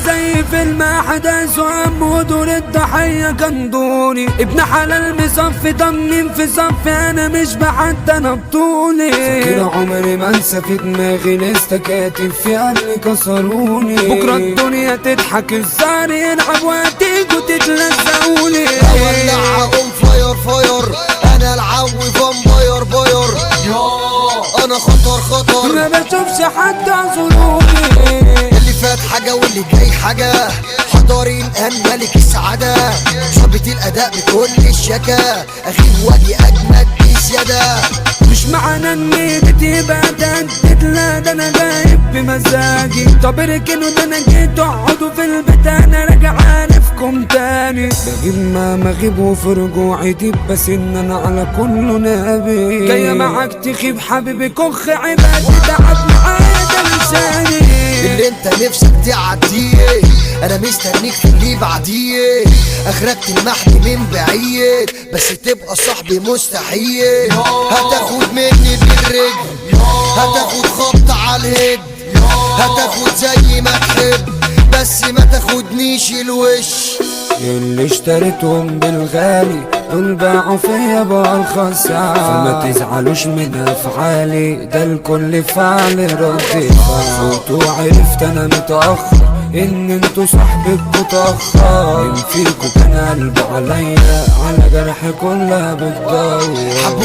زي فيلم احداث وهم ودور الضحية كان دوري. ابن حلال مصفي ضمين في صفي انا مش بحد انا بطولي. فاكر عمري ما انسى في دماغي لسه كاتب فيها اللي كسروني. بكرة الدنيا تضحك الزهر يلعب وهتيجوا تتلزقوني. اولع اقوم فاير فاير انا العوي فامباير باير انا خطر ما بشوفش حد اعذروني. اللي فات حاجة واللي جاي حاجة حضاري الآن ملك السعادة. شعبة الأداء بكل الشكا أغيب واجي أجمد بزيادة. مش معنى اني بتبقى تهدد لا ده انا جايب بمزاجي. طب اركنوا ده انا جيت اقعدوا في البيت انا راجع عارفكم تاني. بجيب ما مغيب وفي رجوعي ديب بس ان انا على كله نبي. جاية معاك تخيب حبيبي كخ عباد تعب معايا ده لساني. اللي انت نفسك تعديه انا مستنيك في اللي بعديه. اخرك تلمحني من بعيد بس تبقى صاحبي مستحيل. هتاخد مني بالرجل هتاخد خبط على الهد هتاخد زي ما تحب بس ما تاخدنيش الوش. اللي اشتريتهم بالغالي دول باعوا فيا بأرخص سعر. فما تزعلوش من افعالي ده الكل فعل رد فعل. فوتوا عرفت انا متأخر ان انتوا صاحبكوا تأخر. مين فيكوا كان قلبه عليا على جرح كلها بتدور.